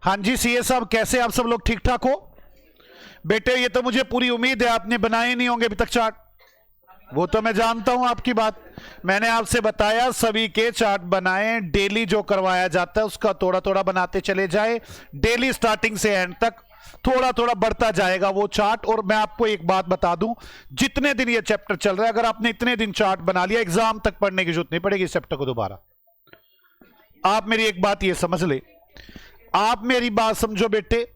हाँ जी सीए साहब, कैसे आप सब लोग ठीक ठाक हो? बेटे ये तो मुझे पूरी उम्मीद है आपने बनाए नहीं होंगे अभी तक चार्ट। वो तो मैं जानता हूं आपकी बात। मैंने आपसे बताया सभी के चार्ट बनाएं, डेली जो करवाया जाता है उसका थोड़ा थोड़ा बनाते चले जाए, डेली स्टार्टिंग से एंड तक थोड़ा थोड़ा बढ़ता जाएगा वो चार्ट। और मैं आपको एक बात बता दूं, जितने दिन ये चैप्टर चल रहा है, अगर आपने इतने दिन चार्ट बना लिया, एग्जाम तक पढ़ने की जरूरत नहीं पड़ेगी इस चैप्टर को दोबारा। आप मेरी एक बात ये समझ ले, आप मेरी बात समझो बेटे,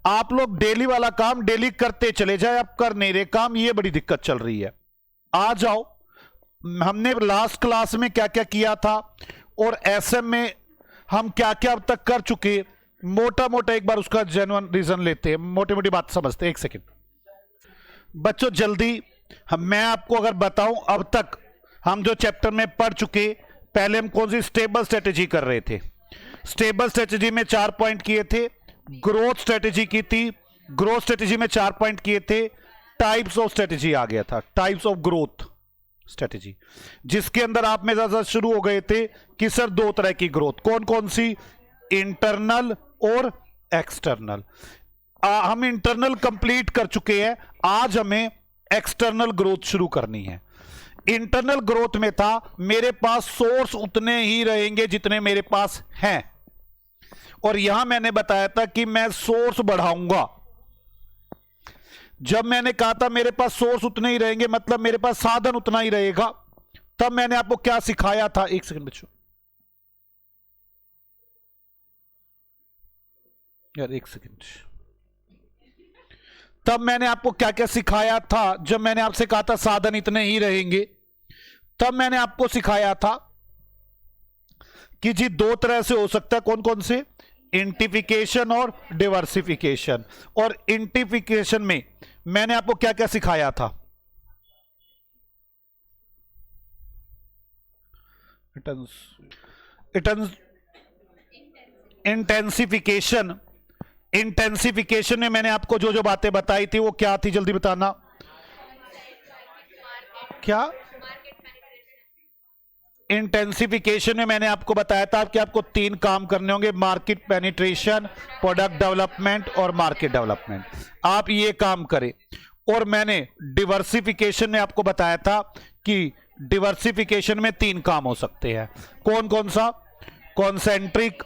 आप लोग डेली वाला काम डेली करते चले जाए, आप कर नहीं रहे काम, ये बड़ी दिक्कत चल रही है। आ जाओ, हमने लास्ट क्लास में क्या क्या किया था और एसएम में हम क्या क्या अब तक कर चुके, मोटा मोटा एक बार उसका जेन्युइन रीजन लेते हैं, मोटी मोटी बात समझते हैं। एक सेकंड बच्चों जल्दी, मैं आपको अगर बताऊं अब तक हम जो चैप्टर में पढ़ चुके, पहले हम कौन सी स्टेबल स्ट्रेटेजी कर रहे थे। स्टेबल स्ट्रेटेजी में 4 पॉइंट किए थे, ग्रोथ स्ट्रेटेजी की थी, ग्रोथ स्ट्रेटेजी में 4 पॉइंट किए थे, टाइप्स ऑफ स्ट्रेटेजी आ गया था, टाइप्स ऑफ ग्रोथ स्ट्रेटेजी, जिसके अंदर आप में ज्यादा शुरू हो गए थे कि सर 2 तरह की ग्रोथ, कौन कौन सी, इंटरनल और एक्सटर्नल। हम इंटरनल कंप्लीट कर चुके हैं, आज हमें एक्सटर्नल ग्रोथ शुरू करनी है। इंटरनल ग्रोथ में था मेरे पास सोर्स उतने ही रहेंगे जितने मेरे पास हैं, और यहां मैंने बताया था कि मैं सोर्स बढ़ाऊंगा। जब मैंने कहा था मेरे पास सोर्स उतने ही रहेंगे, मतलब मेरे पास साधन उतना ही रहेगा, तब मैंने आपको क्या सिखाया था, एक सेकंड बच्चों यार, एक सेकंड, तब मैंने आपको क्या क्या सिखाया था। जब मैंने आपसे कहा था साधन इतने ही रहेंगे, तब मैंने आपको सिखाया था कि जी 2 तरह से हो सकता है, कौन कौन से, इंटीफिकेशन और डिवर्सिफिकेशन। और इंटीफिकेशन में मैंने आपको क्या क्या सिखाया था, इंटेंसिफिकेशन। इंटेंसिफिकेशन में मैंने आपको जो जो बातें बताई थी वो क्या थी, जल्दी बताना क्या। इंटेंसिफिकेशन में मैंने आपको बताया था कि आपको 3 काम करने होंगे, मार्केट पेनिट्रेशन, प्रोडक्ट डेवलपमेंट और मार्केट डेवलपमेंट। आप ये काम करें। और मैंने डिवर्सिफिकेशन में आपको बताया था कि डिवर्सिफिकेशन में 3 काम हो सकते हैं, कौन कौन सा, कॉन्सेंट्रिक,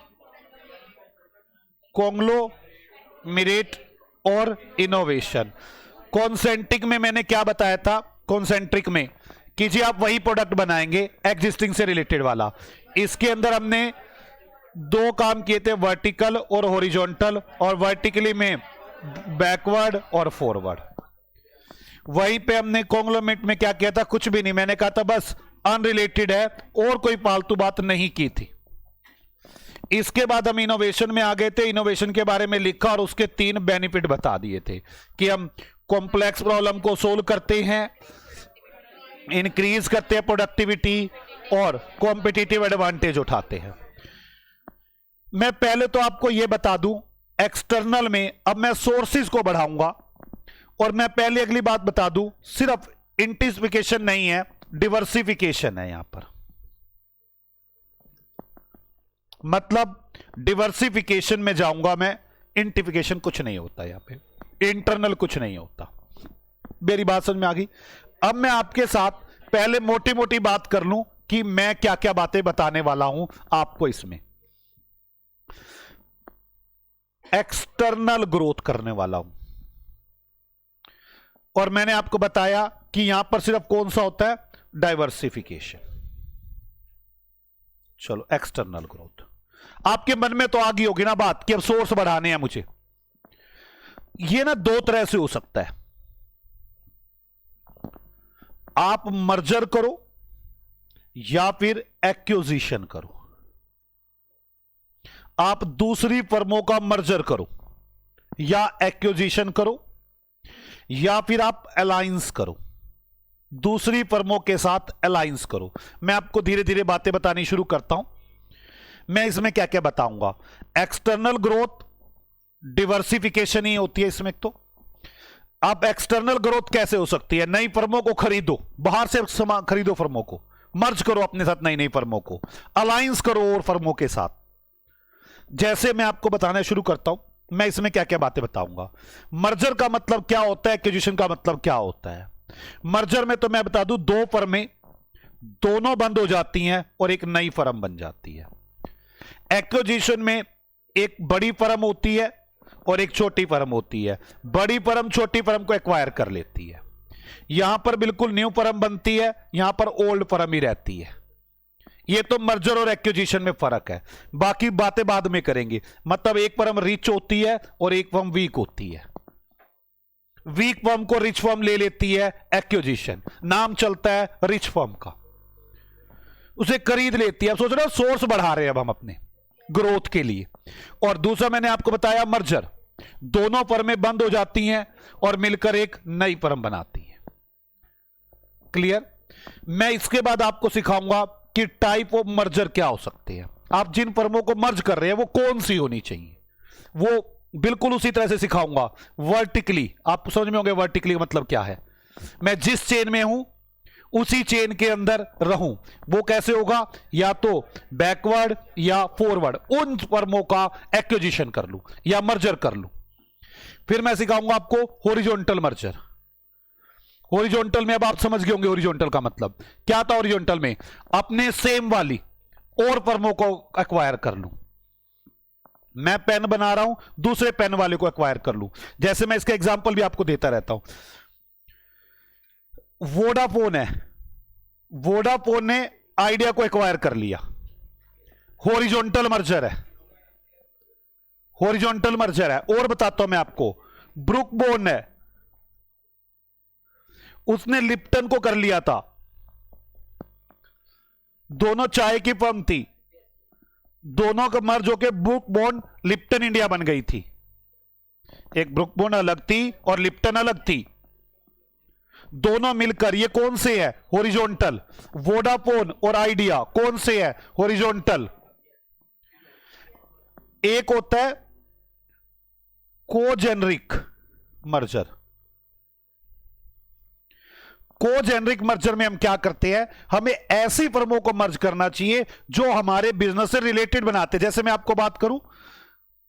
कॉन्ग्लोमेरेट और इनोवेशन। कॉन्सेंट्रिक में मैंने क्या बताया था, कॉन्सेंट्रिक में कि जी आप वही प्रोडक्ट बनाएंगे एग्जिस्टिंग से रिलेटेड वाला। इसके अंदर हमने 2 काम किए थे, वर्टिकल और हॉरिजॉन्टल, और वर्टिकली में बैकवर्ड और फॉरवर्ड। वहीं पे हमने कॉन्ग्लोमेरेट में क्या किया था, कुछ भी नहीं, मैंने कहा था बस अनरिलेटेड है और कोई फालतू बात नहीं की थी। इसके बाद हम इनोवेशन में आ गए थे, इनोवेशन के बारे में लिखा और उसके 3 बेनिफिट बता दिए थे कि हम कॉम्प्लेक्स प्रॉब्लम को सोल्व करते हैं, इंक्रीज करते हैं प्रोडक्टिविटी और कॉम्पिटिटिव एडवांटेज उठाते हैं। मैं पहले तो आपको यह बता दूं, एक्सटर्नल में अब मैं सोर्सेज को बढ़ाऊंगा, और मैं पहले अगली बात बता दूं, सिर्फ इंटेंसिफिकेशन नहीं है, डिवर्सिफिकेशन है यहां पर। मतलब डिवर्सिफिकेशन में जाऊंगा मैं, इंटीफिकेशन कुछ नहीं होता यहां पे, इंटरनल कुछ नहीं होता। मेरी बात समझ में आ गई? अब मैं आपके साथ पहले मोटी मोटी बात कर लूं कि मैं क्या क्या बातें बताने वाला हूं आपको। इसमें एक्सटर्नल ग्रोथ करने वाला हूं, और मैंने आपको बताया कि यहां पर सिर्फ कौन सा होता है, डाइवर्सिफिकेशन। चलो एक्सटर्नल ग्रोथ, आपके मन में तो आ गई होगी ना बात कि अब सोर्स बढ़ाने हैं मुझे। ये ना 2 तरह से हो सकता है, आप मर्जर करो या फिर एक्विजिशन करो। आप दूसरी फर्मों का मर्जर करो या एक्विजिशन करो, या फिर आप अलायंस करो, दूसरी फर्मों के साथ अलायंस करो। मैं आपको धीरे धीरे बातें बतानी शुरू करता हूं। मैं इसमें क्या क्या बताऊंगा, एक्सटर्नल ग्रोथ, डिवर्सिफिकेशन ही होती है इसमें। तो अब एक्सटर्नल ग्रोथ कैसे हो सकती है, नई फर्मों को खरीदो, बाहर से सामान खरीदो, फर्मों को मर्ज करो अपने साथ, नई नई फर्मों को अलायंस करो और फर्मों के साथ, जैसे मैं आपको बताना शुरू करता हूं, मैं इसमें क्या क्या बातें बताऊंगा। मर्जर का मतलब क्या होता है, एक्विजिशन का मतलब क्या होता है। मर्जर में तो मैं बता दूं, दो फर्में दोनों बंद हो जाती हैं और एक नई फर्म बन जाती है। एक्विजिशन में एक बड़ी फर्म होती है और एक छोटी फर्म होती है। बड़ी फर्म छोटी फर्म को एक्वायर कर लेती है। यहां पर बिल्कुल न्यू फर्म बनती है, यहां पर ओल्ड फर्म ही रहती है। ये तो मर्जर और एक्विजिशन में फर्क है, बाकी बातें बाद में करेंगे। मतलब एक फर्म रिच होती है और एक फर्म वीक होती है। वीक फर्म को रिच फर्म ले लेती है एक्विजिशन, नाम चलता है रिच फर्म का, उसे खरीद लेती है। अब सोच रहे हो सोर्स बढ़ा रहे हैं अब हम अपने ग्रोथ के लिए। और दूसरा मैंने आपको बताया मर्जर, दोनों फर्में बंद हो जाती हैं और मिलकर एक नई फर्म बनाती हैं। क्लियर। मैं इसके बाद आपको सिखाऊंगा कि टाइप ऑफ मर्जर क्या हो सकते हैं। आप जिन फर्मों को मर्ज कर रहे हैं वो कौन सी होनी चाहिए, वो बिल्कुल उसी तरह से सिखाऊंगा। वर्टिकली आप समझ में होंगे वर्टिकली मतलब क्या है। मैं जिस चेन में हूं उसी चेन के अंदर रहूं। वो कैसे होगा, या तो बैकवर्ड या फॉरवर्ड उन फर्मों का एक्विजिशन कर लूं या मर्जर कर लूं। फिर मैं सिखाऊंगा आपको हॉरिजॉन्टल मर्जर। हॉरिजॉन्टल में अब आप समझ गए होंगे हॉरिजॉन्टल का मतलब क्या था। हॉरिजॉन्टल में अपने सेम वाली और फर्मों को एक्वायर कर लूं। मैं पेन बना रहा हूं, दूसरे पेन वाले को एक्वायर कर लूं। जैसे मैं इसका एग्जांपल भी आपको देता रहता हूं। वोडाफोन है, वोडाफोन ने आइडिया को एक्वायर कर लिया, हॉरिजॉन्टल मर्जर है, हॉरिजॉन्टल मर्जर है। और बताता हूं मैं आपको, ब्रुकबोन है, उसने लिप्टन को कर लिया था। दोनों चाय की फर्म थी, दोनों का मर्ज होकर ब्रुकबोन लिप्टन इंडिया बन गई थी। एक ब्रुकबोन अलग थी और लिप्टन अलग थी। दोनों मिलकर ये कौन से है, हॉरिजॉन्टल। वोडाफोन और आइडिया कौन से है, हॉरिजॉन्टल। एक होता है कोजेनरिक मर्जर। कोजेनरिक मर्जर में हम क्या करते हैं, हमें ऐसी फर्मों को मर्ज करना चाहिए जो हमारे बिजनेस से रिलेटेड बनाते हैं। जैसे मैं आपको बात करूं,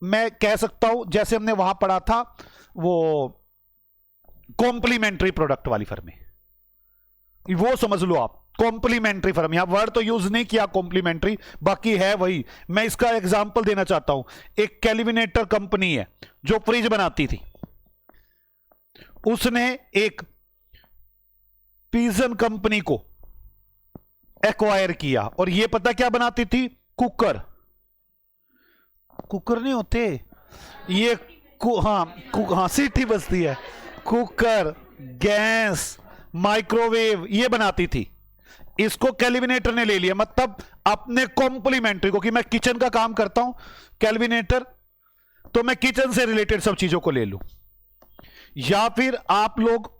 मैं कह सकता हूं जैसे हमने वहां पढ़ा था वो कॉम्प्लीमेंट्री प्रोडक्ट वाली फर्में, वो समझ लो आप। कॉम्प्लीमेंट्री फर्म, यहां वर्ड तो यूज नहीं किया कॉम्प्लीमेंट्री, बाकी है वही। मैं इसका एग्जांपल देना चाहता हूं। एक कैलविनेटर कंपनी है जो फ्रिज बनाती थी, उसने एक पिजन कंपनी को एक्वायर किया और ये पता क्या बनाती थी, कुकर। कुकर नहीं होते ये हाँ सीटी बजती है। कुकर, गैस, माइक्रोवेव ये बनाती थी। इसको कैलविनेटर ने ले लिया, मतलब अपने कॉम्प्लीमेंट्री को, कि मैं किचन का काम करता हूं कैलविनेटर, तो मैं किचन से रिलेटेड सब चीजों को ले लूं। या फिर आप लोग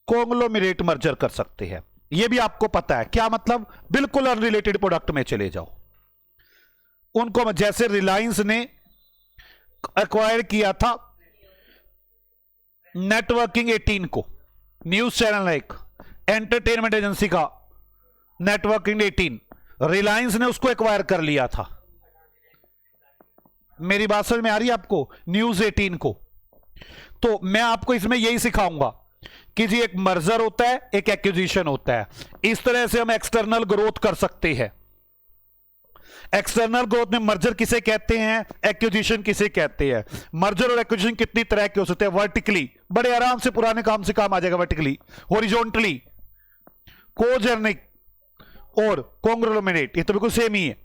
कॉन्ग्लोमरेट मर्जर कर सकते हैं। यह भी आपको पता है क्या मतलब, बिल्कुल अनरिलेटेड प्रोडक्ट में चले जाओ उनको। जैसे रिलायंस ने एक्वायर किया था नेटवर्किंग 18 को, न्यूज चैनल है एक एंटरटेनमेंट एजेंसी का, नेटवर्किंग 18, रिलायंस ने उसको एक्वायर कर लिया था। मेरी बात समझ में आ रही है आपको, न्यूज 18 को। तो मैं आपको इसमें यही सिखाऊंगा कि जी एक मर्जर होता है, एक एक्विजिशन होता है। इस तरह से हम एक्सटर्नल ग्रोथ कर सकते हैं। एक्सटर्नल ग्रोथ में मर्जर किसे कहते हैं, एक्विजिशन किसे कहते हैं। मर्जर और एक्विजिशन कितनी तरह के हो सकते हैं। वर्टिकली, बड़े आराम से पुराने काम से काम आ जाएगा वर्टिकली। हॉरिजॉन्टली, कोजेनिक और कॉन्ग्लोमरेट, ये तो बिल्कुल सेम ही है।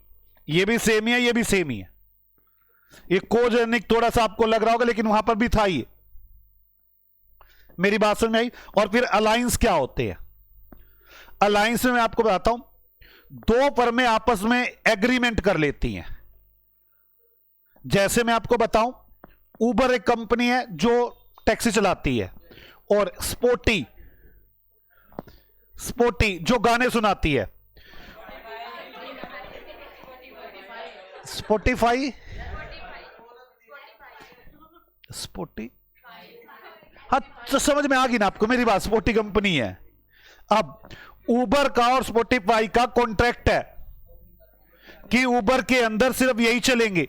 ये भी सेम ही है, ये भी सेम ही है। ये कोजेनिक थोड़ा सा आपको लग रहा होगा, लेकिन वहां पर भी था ये। मेरी बात समझ में आई। और फिर अलायंस क्या होते हैं। अलायंस में मैं आपको बताता हूं, दो फर्में आपस में एग्रीमेंट कर लेती हैं। जैसे मैं आपको बताऊं, उबर एक कंपनी है जो टैक्सी चलाती है, और स्पोटी जो गाने सुनाती है। स्पोटी हाँ, तो समझ में आ गई ना आपको मेरी बात। स्पोटी कंपनी है। अब उबर का और स्पॉटिफाई का कॉन्ट्रैक्ट है कि उबर के अंदर सिर्फ यही चलेंगे?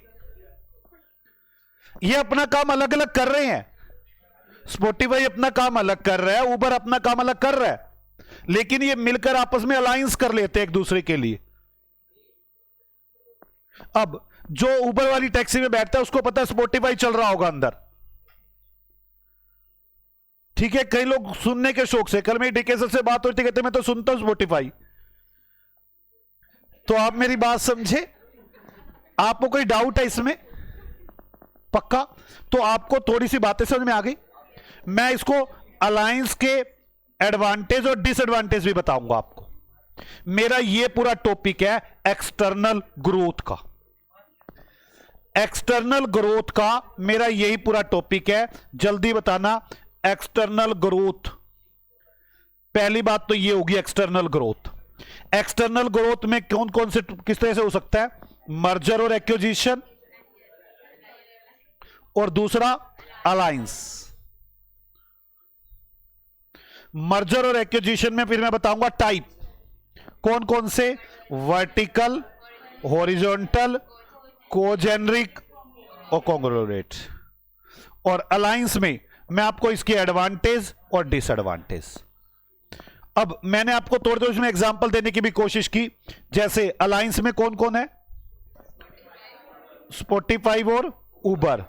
ये अपना काम अलग अलग कर रहे हैं। स्पॉटिफाई अपना काम अलग कर रहा है, उबर अपना काम अलग कर रहा है, लेकिन ये मिलकर आपस में अलायंस कर लेते हैं एक दूसरे के लिए। अब जो उबर वाली टैक्सी में बैठता है उसको पता है स्पॉटिफाई चल रहा होगा अंदर, ठीक है। कई लोग सुनने के शौक से, कल मेरी डीके सर से बात होती, कहते मैं तो सुनता हूं स्पॉटिफाई। तो आप मेरी बात समझे? आपको कोई डाउट है इसमें? पक्का? तो आपको थोड़ी सी बातें समझ में आ गई। मैं इसको अलायंस के एडवांटेज और डिसएडवांटेज भी बताऊंगा आपको। मेरा ये पूरा टॉपिक है एक्सटर्नल ग्रोथ का। एक्सटर्नल ग्रोथ का मेरा यही पूरा टॉपिक है। जल्दी बताना, एक्सटर्नल ग्रोथ, पहली बात तो ये होगी एक्सटर्नल ग्रोथ। एक्सटर्नल ग्रोथ में कौन कौन से, किस तरह से हो सकता है? मर्जर और एक्विजिशन, और दूसरा अलायंस। मर्जर और एक्विजिशन में फिर मैं बताऊंगा टाइप, कौन कौन से? वर्टिकल, हॉरिजॉन्टल, कोजेनरिक और कॉन्ग्लोमरेट। और अलायंस में मैं आपको इसके एडवांटेज और डिसएडवांटेज। अब मैंने आपको थोड़े थोड़े इसमें एग्जांपल देने की भी कोशिश की। जैसे अलायंस में कौन कौन है? स्पॉटिफाई और उबर।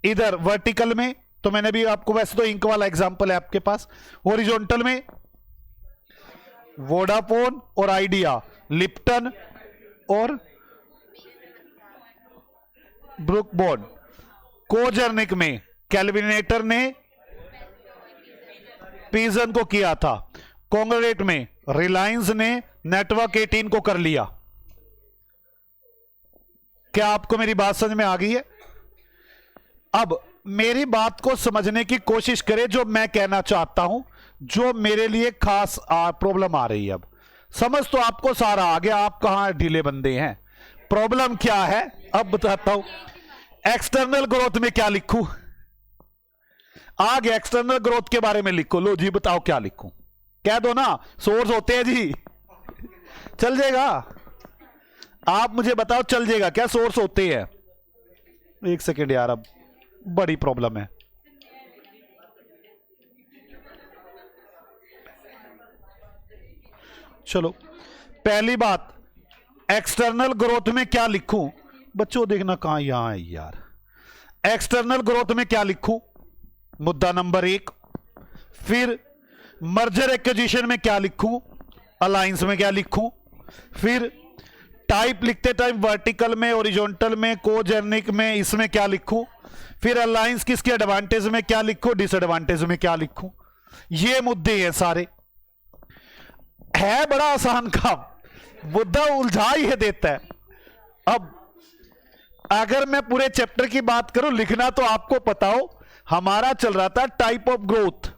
इधर वर्टिकल में तो मैंने भी आपको, वैसे तो इंक वाला एग्जांपल है आपके पास। हॉरिजॉन्टल में वोडाफोन और आइडिया, लिप्टन और ब्रुकबॉन्ड। कोजेनिक में कैलविनेटर ने पिजन को किया था। कॉन्ग्लोमरेट में रिलायंस ने नेटवर्क 18 को कर लिया। क्या आपको मेरी बात समझ में आ गई है? अब मेरी बात को समझने की कोशिश करें, जो मैं कहना चाहता हूं, जो मेरे लिए खास प्रॉब्लम आ रही है। अब समझ तो आपको सारा आ गया, आप कहां ढीले बंदे हैं। प्रॉब्लम क्या है अब बताता हूं। एक्सटर्नल ग्रोथ में क्या लिखूं? आ गया, एक्सटर्नल ग्रोथ के बारे में लिखो। लो जी बताओ क्या लिखूं? कह दो ना, सोर्स होते हैं जी, चल जाएगा। आप मुझे बताओ चल जाएगा क्या? सोर्स होते हैं। एक सेकेंड यार, अब बड़ी प्रॉब्लम है। चलो पहली बात, एक्सटर्नल ग्रोथ में क्या लिखूं? बच्चों देखना कहां, यहां है यार। एक्सटर्नल ग्रोथ में क्या लिखूं? मुद्दा नंबर 1। फिर मर्जर एक्विजिशन में क्या लिखूं? अलायंस में क्या लिखूं? फिर टाइप लिखते टाइम वर्टिकल में, हॉरिजॉन्टल में, कोजेनिक में, इसमें क्या लिखूं? फिर अलायंस किसके एडवांटेज में क्या लिखूं, डिसएडवांटेज में क्या लिखूं? ये मुद्दे हैं सारे। है बड़ा आसान काम, मुद्दा उलझा ही देता है। अब अगर मैं पूरे चैप्टर की बात करूं, लिखना तो आपको पता हो, हमारा चल रहा था टाइप ऑफ ग्रोथ।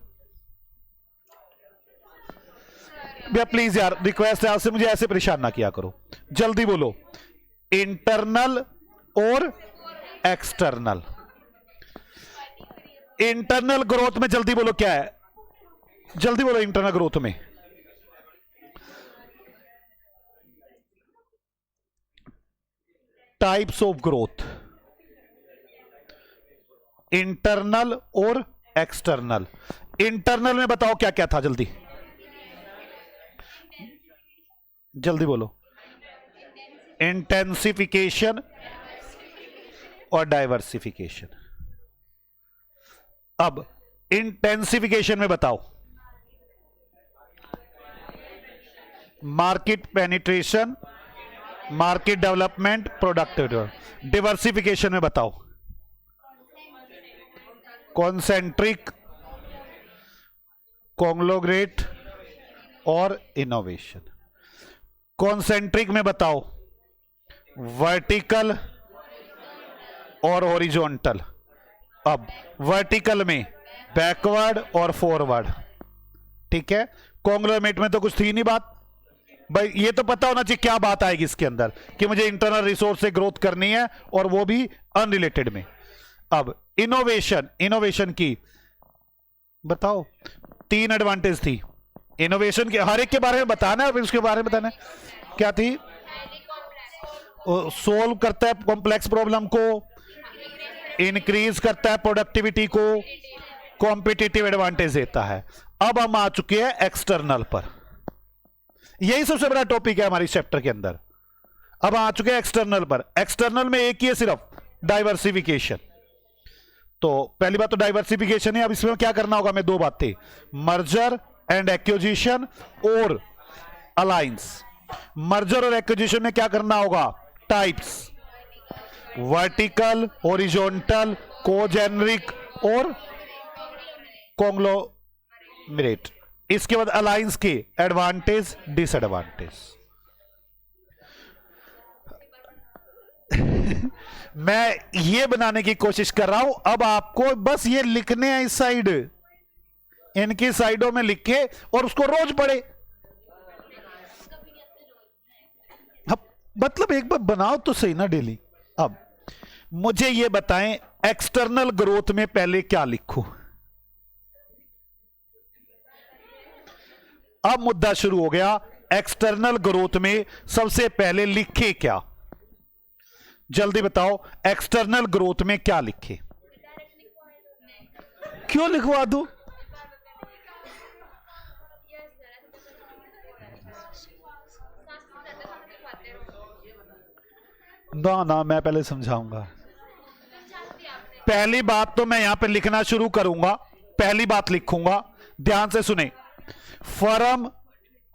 भैया प्लीज यार, रिक्वेस्ट है आपसे, मुझे ऐसे परेशान ना किया करो। जल्दी बोलो, इंटरनल और एक्सटर्नल। इंटरनल ग्रोथ में जल्दी बोलो क्या है? जल्दी बोलो इंटरनल ग्रोथ में। टाइप्स ऑफ ग्रोथ, इंटरनल और एक्सटर्नल। इंटरनल में बताओ क्या क्या था? जल्दी जल्दी बोलो। इंटेंसिफिकेशन और डाइवर्सिफिकेशन। अब इंटेंसिफिकेशन में बताओ, market penetration, market development, product. Diversification में बताओ, कॉन्सेंट्रिक, कॉन्ग्लोमरेट और इनोवेशन। कॉन्सेंट्रिक में बताओ, वर्टिकल और हॉरिजॉन्टल। अब वर्टिकल में बैकवर्ड और फॉरवर्ड, ठीक है। कॉन्ग्लोमरेट में तो कुछ थी नहीं बात भाई, ये तो पता होना चाहिए क्या बात आएगी इसके अंदर, कि मुझे इंटरनल रिसोर्स से ग्रोथ करनी है और वो भी अनरिलेटेड में। अब इनोवेशन, इनोवेशन की बताओ, 3 एडवांटेज थी इनोवेशन के, हर एक के बारे में बताना है, फिर उसके बारे में बताना है क्या थी। सोल्व करता है कॉम्प्लेक्स प्रॉब्लम को, इंक्रीज करता है प्रोडक्टिविटी को, कॉम्पिटिटिव एडवांटेज देता है। अब हम आ चुके हैं एक्सटर्नल पर। यही सबसे बड़ा टॉपिक है हमारी चैप्टर के अंदर। अब आ चुके हैं एक्सटर्नल पर। एक्सटर्नल में एक ही है सिर्फ, डाइवर्सिफिकेशन। तो पहली बात तो डाइवर्सिफिकेशन है। अब इसमें क्या करना होगा, हमें दो बातें, मर्जर एंड एक्विजिशन और अलायंस। मर्जर और एक्विजिशन में क्या करना होगा, टाइप्स, वर्टिकल, हॉरिजॉन्टल, कोजेनरिक और कॉन्ग्लोमरेट। इसके बाद अलायंस के एडवांटेज, डिसएडवांटेज। मैं ये बनाने की कोशिश कर रहा हूं। अब आपको बस ये लिखने हैं इस साइड, इनकी साइडों में लिखे और उसको रोज पढ़े। मतलब एक बार बनाओ तो सही ना डेली। अब मुझे ये बताएं, एक्सटर्नल ग्रोथ में पहले क्या लिखूं। अब मुद्दा शुरू हो गया। एक्सटर्नल ग्रोथ में सबसे पहले लिखे क्या, जल्दी बताओ। एक्सटर्नल ग्रोथ में क्या लिखे, क्यों लिखवा दूं? ना ना, मैं पहले समझाऊंगा। पहली बात तो मैं यहां पे लिखना शुरू करूंगा, पहली बात लिखूंगा, ध्यान से सुने। फर्म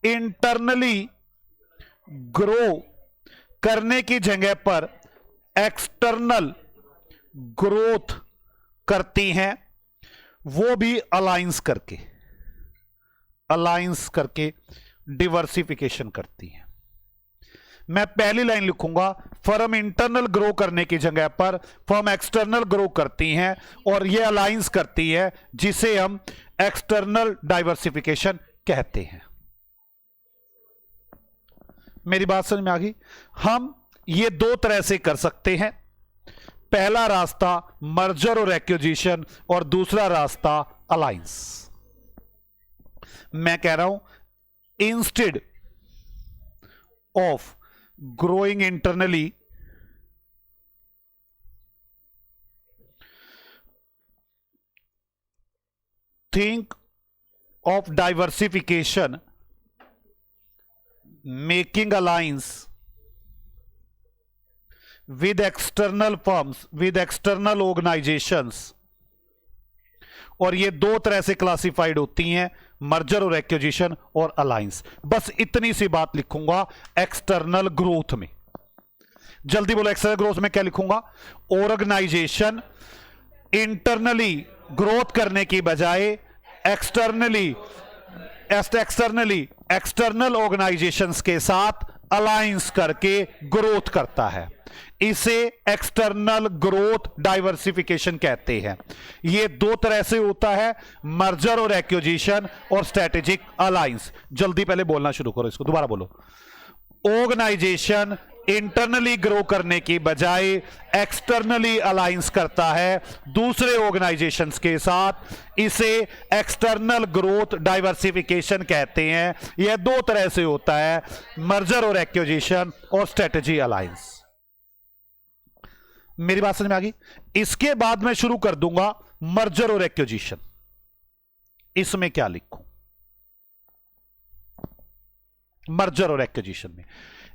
इंटरनली ग्रो करने की जगह पर एक्सटर्नल ग्रोथ करती हैं, वो भी अलायंस करके, अलायंस करके डिवर्सिफिकेशन करती हैं। मैं पहली लाइन लिखूंगा, फर्म इंटरनल ग्रो करने की जगह पर फर्म एक्सटर्नल ग्रो करती हैं और ये अलायंस करती है, जिसे हम एक्सटर्नल डाइवर्सिफिकेशन कहते हैं। मेरी बात समझ में आ गई? हम ये दो तरह से कर सकते हैं। पहला रास्ता मर्जर और एक्विजिशन और दूसरा रास्ता अलायंस। मैं कह रहा हूं, instead of growing internally, think of diversification, making alliance with external firms, with external organizations। और ये दो तरह से क्लासिफाइड होती हैं, मर्जर और एक्विजिशन और अलायंस। बस इतनी सी बात लिखूंगा एक्सटर्नल ग्रोथ में। जल्दी बोलो, एक्सटर्नल ग्रोथ में क्या लिखूंगा? ऑर्गेनाइजेशन इंटरनली ग्रोथ करने की बजाय एक्सटर्नली एक्सटर्नल ऑर्गेनाइजेशंस के साथ अलायंस करके ग्रोथ करता है। इसे एक्सटर्नल ग्रोथ डाइवर्सिफिकेशन कहते हैं। यह दो तरह से होता है, मर्जर और एक्विजिशन और स्ट्रेटेजिक अलायंस। जल्दी पहले बोलना शुरू करो, इसको दोबारा बोलो। ऑर्गेनाइजेशन इंटरनली ग्रो करने की बजाय एक्सटर्नली अलायंस करता है दूसरे ऑर्गेनाइजेशंस के साथ। इसे एक्सटर्नल ग्रोथ डाइवर्सिफिकेशन कहते हैं। यह दो तरह से होता है, मर्जर और एक्विजिशन और स्ट्रेटेजी अलायंस। मेरी बात समझ में आ गई? इसके बाद मैं शुरू कर दूंगा मर्जर और एक्विजिशन। इसमें क्या लिखूं? मर्जर और एक्विजिशन में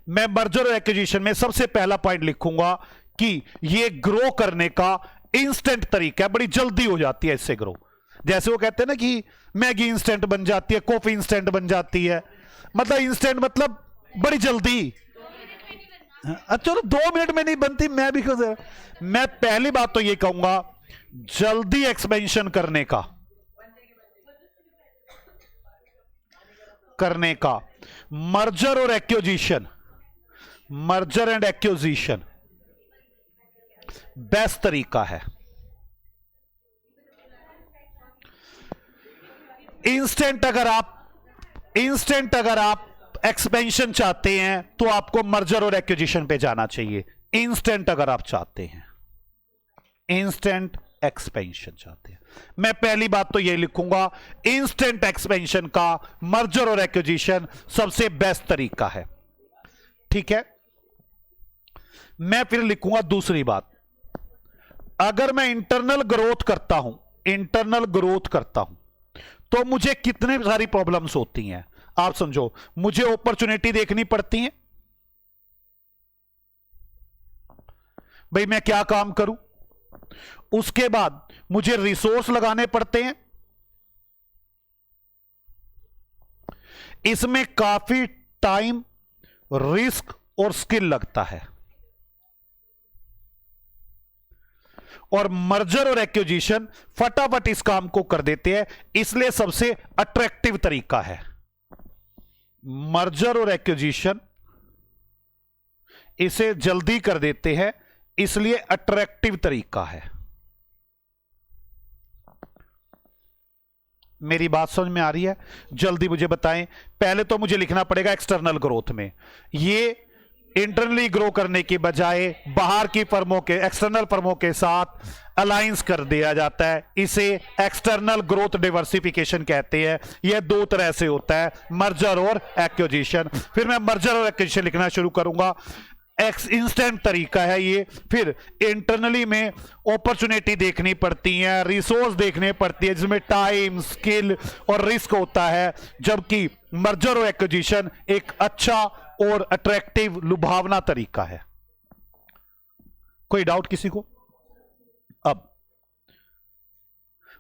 मैं मर्जर और एक्विजिशन में सबसे पहला पॉइंट लिखूंगा कि यह ग्रो करने का इंस्टेंट तरीका है, बड़ी जल्दी हो जाती है इससे ग्रो। जैसे वो कहते हैं ना कि मैगी इंस्टेंट बन जाती है, कॉफी इंस्टेंट बन जाती है। मतलब इंस्टेंट मतलब बड़ी जल्दी। चलो 2 मिनट में नहीं बनती, मैं भी खुद। मैं पहली बात तो ये कहूंगा, जल्दी एक्सपेंशन करने का मर्जर और acquisition, merger and acquisition best तरीका है। इंस्टेंट अगर आप एक्सपेंशन चाहते हैं तो आपको मर्जर और एक्विजिशन पे जाना चाहिए। इंस्टेंट अगर आप चाहते हैं, इंस्टेंट एक्सपेंशन चाहते हैं, मैं पहली बात तो यही लिखूंगा, इंस्टेंट एक्सपेंशन का मर्जर और एक्विजिशन सबसे बेस्ट तरीका है। ठीक है, मैं फिर लिखूंगा दूसरी बात, अगर मैं इंटरनल ग्रोथ करता हूं तो मुझे कितने सारी प्रॉब्लम्स होती हैं आप समझो। मुझे अपॉर्चुनिटी देखनी पड़ती है, भाई मैं क्या काम करूं। उसके बाद मुझे रिसोर्स लगाने पड़ते हैं, इसमें काफी टाइम, रिस्क और स्किल लगता है। और मर्जर और एक्विजिशन फटाफट इस काम को कर देते हैं, इसलिए सबसे अट्रैक्टिव तरीका है। मर्जर और एक्विजिशन इसे जल्दी कर देते हैं, इसलिए अट्रैक्टिव तरीका है। मेरी बात समझ में आ रही है? जल्दी मुझे बताएं। पहले तो मुझे लिखना पड़ेगा एक्सटर्नल ग्रोथ में, ये इंटरनली ग्रो करने की बजाय बाहर की फर्मों के, एक्सटर्नल फर्मों के साथ अलायंस कर दिया जाता है, इसे एक्सटर्नल ग्रोथ डाइवर्सिफिकेशन कहते हैं। यह दो तरह से होता है, मर्जर और एक्विजिशन। फिर मैं मर्जर और एक्विजिशन लिखना शुरू करूंगा, इंस्टेंट तरीका है ये। फिर इंटरनली में अपॉर्चुनिटी देखनी पड़ती है, रिसोर्स देखने पड़ती है, जिसमें टाइम, स्किल और रिस्क होता है, जबकि मर्जर और एक्विजिशन एक अच्छा और अट्रैक्टिव, लुभावना तरीका है। कोई डाउट किसी को? अब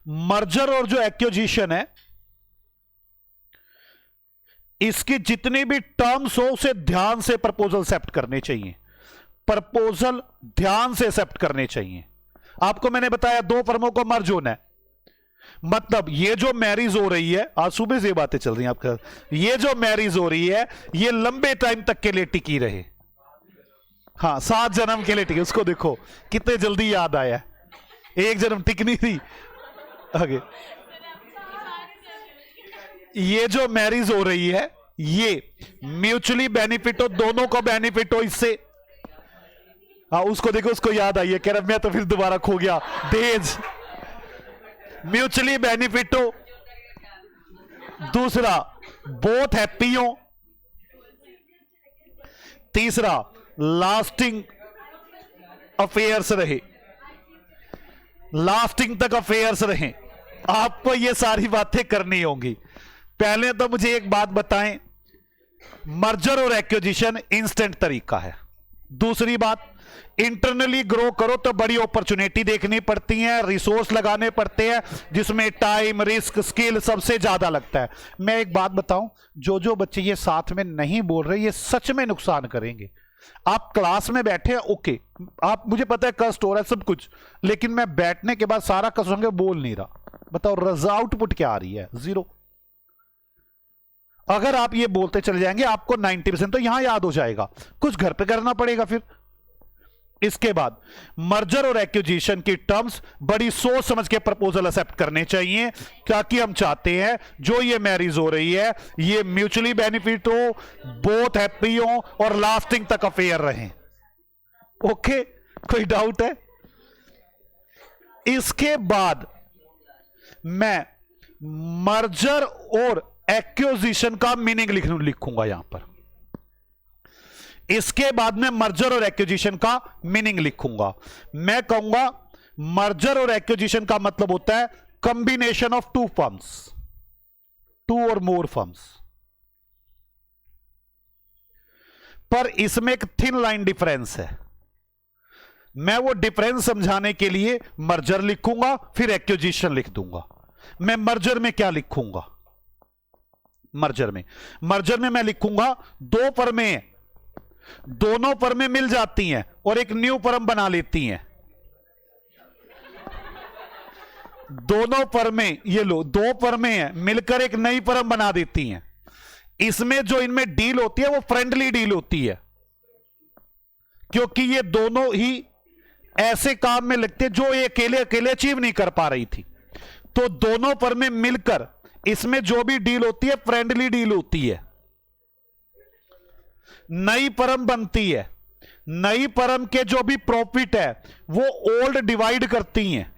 मर्जर और जो एक्विजिशन है, इसकी जितनी भी टर्म्स हो उसे ध्यान से प्रपोजल एक्सेप्ट करने चाहिए, प्रपोजल ध्यान से एक्सेप्ट करने चाहिए। आपको मैंने बताया दो फर्मों को मर्ज होना है, मतलब ये जो मैरिज हो रही है, आज सुबह से बातें चल रही हैं आपका, ये जो मैरिज हो रही है ये लंबे टाइम तक के लिए टिकी रहे। हाँ, 7 जन्म के लिए टिकी। उसको देखो कितने जल्दी याद आया, एक जन्म टिकनी थी आगे। ये जो मैरिज हो रही है ये म्यूचुअली बेनिफिट हो, दोनों को बेनिफिट हो इससे। हाँ, उसको देखो, उसको याद आई है, कह रहा मैं तो फिर दोबारा खो गया। डेज म्यूचुअली बेनिफिट हो, दूसरा बोथ हैप्पी हो, तीसरा लास्टिंग अफेयर्स रहे, लास्टिंग तक अफेयर्स रहे। आपको ये सारी बातें करनी होंगी। पहले तो मुझे एक बात बताएं, मर्जर और एक्विजिशन इंस्टेंट तरीका है। दूसरी बात, इंटरनली ग्रो करो तो बड़ी अपॉर्चुनिटी देखनी पड़ती है, रिसोर्स लगाने पड़ते हैं, जिसमें टाइम, रिस्क, स्किल सबसे ज्यादा लगता है। मैं एक बात बताऊं, जो बच्चे ये साथ में नहीं बोल रहे ये सच में नुकसान करेंगे। आप क्लास में बैठे हैं, ओके, आप, मुझे पता है कष्ट हो रहा है सब कुछ, लेकिन मैं बैठने के बाद सारा कष्ट होंगे बोल नहीं रहा। बताओ रजा आउटपुट क्या आ रही है? 0। अगर आप ये बोलते चले जाएंगे आपको 90% तो यहां याद हो जाएगा, कुछ घर पे करना पड़ेगा फिर। इसके बाद मर्जर और एक्विजिशन की टर्म्स बड़ी सोच समझ के प्रपोजल एक्सेप्ट करने चाहिए, क्योंकि हम चाहते हैं जो ये मैरिज हो रही है ये म्यूचुअली बेनिफिट हो, बोथ हैप्पी हो और लास्टिंग तक अफेयर रहें। ओके, कोई डाउट है? इसके बाद मैं मर्जर और एक्विजिशन का मीनिंग लिखूंगा यहां पर। इसके बाद में मर्जर और एक्विजिशन का मीनिंग लिखूंगा। मैं कहूंगा मर्जर और एक्विजिशन का मतलब होता है कंबिनेशन ऑफ टू फर्म्स, 2 और मोर फर्म्स। पर इसमें एक थिन लाइन डिफरेंस है। मैं वो डिफरेंस समझाने के लिए मर्जर लिखूंगा, फिर एक्विजिशन लिख दूंगा। मैं मर्जर में क्या लिखूंगा? मर्जर में मैं लिखूंगा 2 फर्में हैं, दोनों फर्में मिल जाती हैं और एक न्यू फर्म बना लेती हैं। दोनों फर्में, ये लो 2 फर्में हैं, मिलकर एक नई फर्म बना देती हैं। इसमें जो इनमें डील होती है वो फ्रेंडली डील होती है, क्योंकि ये दोनों ही ऐसे काम में लगते हैं जो ये अकेले अचीव नहीं कर पा रही थी। तो दोनों फर्में मिलकर इसमें जो भी डील होती है फ्रेंडली डील होती है। नई फर्म बनती है, नई फर्म के जो भी प्रॉफिट है वो ओल्ड डिवाइड करती हैं।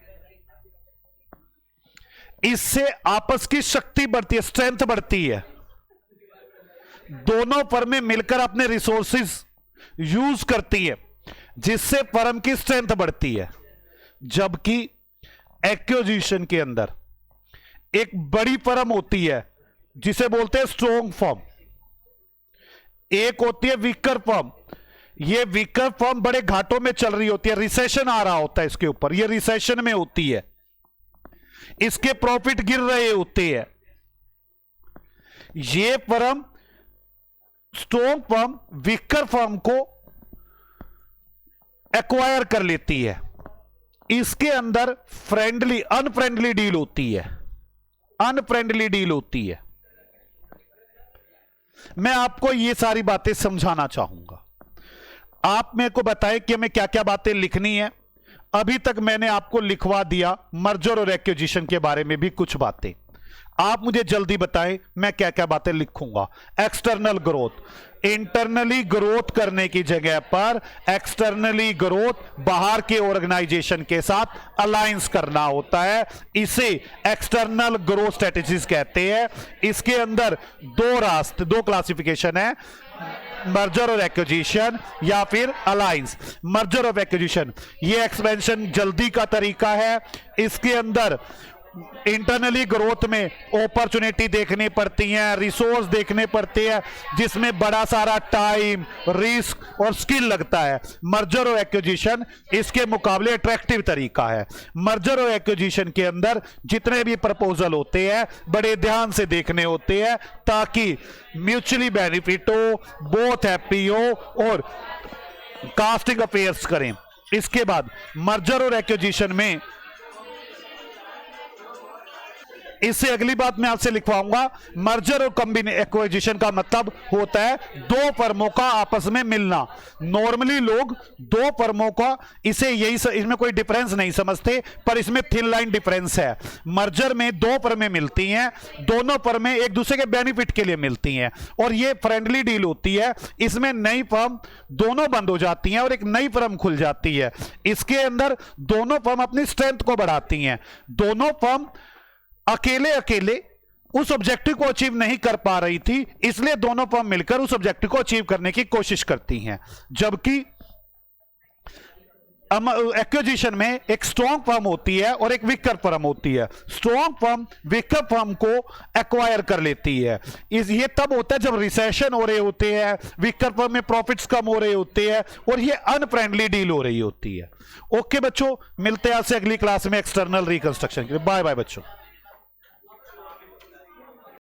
इससे आपस की शक्ति बढ़ती है, स्ट्रेंथ बढ़ती है। दोनों फर्में मिलकर अपने रिसोर्सेज यूज करती है। जिससे फर्म की स्ट्रेंथ बढ़ती है। जबकि एक्विजिशन के अंदर एक बड़ी फर्म होती है जिसे बोलते हैं स्ट्रॉन्ग फर्म, एक होती है वीकर फर्म। ये वीकर फर्म बड़े घाटों में चल रही होती है, रिसेशन आ रहा होता है इसके ऊपर, ये रिसेशन में होती है, इसके प्रॉफिट गिर रहे होते हैं। ये firm strong firm weaker firm को एक्वायर कर लेती है। इसके अंदर फ्रेंडली अनफ्रेंडली डील होती है, अनफ्रेंडली डील होती है। मैं आपको ये सारी बातें समझाना चाहूंगा। आप मेरे को बताएं कि हमें क्या क्या बातें लिखनी है। अभी तक मैंने आपको लिखवा दिया मर्जर और एक्विजिशन के बारे में भी कुछ बातें। आप मुझे जल्दी बताएं मैं क्या क्या बातें लिखूंगा। एक्सटर्नल ग्रोथ, इंटरनली ग्रोथ करने की जगह पर एक्सटर्नली ग्रोथ बाहर के ऑर्गेनाइजेशन के साथ अलायंस करना होता है, इसे एक्सटर्नल ग्रोथ स्ट्रेटेजीज कहते हैं। इसके अंदर दो क्लासिफिकेशन है, मर्जर और एक्विजिशन या फिर अलायंस। मर्जर और एक्विजिशन ये एक्सपेंशन जल्दी का तरीका है। इसके अंदर इंटरनली ग्रोथ में अपॉर्चुनिटी देखनी पड़ती है, रिसोर्स देखने पड़ते हैं, जिसमें बड़ा सारा टाइम, रिस्क और स्किल लगता है। मर्जर और एक्विजिशन इसके मुकाबले अट्रैक्टिव तरीका है। मर्जर और एक्विजिशन के अंदर जितने भी प्रपोजल होते हैं बड़े ध्यान से देखने होते हैं ताकि म्यूचुअली बेनिफिट हो, बोथ हैप्पी हो और कास्टिंग अफेयर्स करें। इसके बाद मर्जर और एक्विजिशन में इससे अगली बात मैं आपसे लिखवाऊंगा, मर्जर और कॉम्बिनेशन एक्विजिशन का मतलब होता है दो फर्मों का आपस में मिलना। नॉर्मली लोग दो फर्मों का इसमें कोई डिफरेंस नहीं समझते, पर इसमें थिन लाइन डिफरेंस है। मर्जर में दो फर्में मिलती हैं, दोनों फर्में एक दूसरे के बेनिफिट के लिए मिलती हैं और ये फ्रेंडली डील होती है। इसमें नई फर्म दोनों बंद हो जाती हैं और एक नई फर्म खुल जाती है। इसके अंदर दोनों फर्म अपनी स्ट्रेंथ को बढ़ाती हैं। दोनों फर्म अकेले अकेले उस ऑब्जेक्टिव को अचीव नहीं कर पा रही थी, इसलिए दोनों फर्म मिलकर उस ऑब्जेक्टिव को अचीव करने की कोशिश करती हैं। जबकि एक्विजिशन में एक स्ट्रॉन्ग फर्म होती है और एक वीकर फर्म होती है। स्ट्रॉन्ग फर्म वीकर फर्म को एक्वायर कर लेती है। ये तब होता है जब रिसेशन हो रहे होते हैं, वीकर फर्म में प्रॉफिट्स कम हो रहे होते हैं और ये अनफ्रेंडली डील हो रही होती है। ओके बच्चों, मिलते हैं आपसे अगली क्लास में एक्सटर्नल रिकंस्ट्रक्शन के लिए। बाय बाय बच्चों।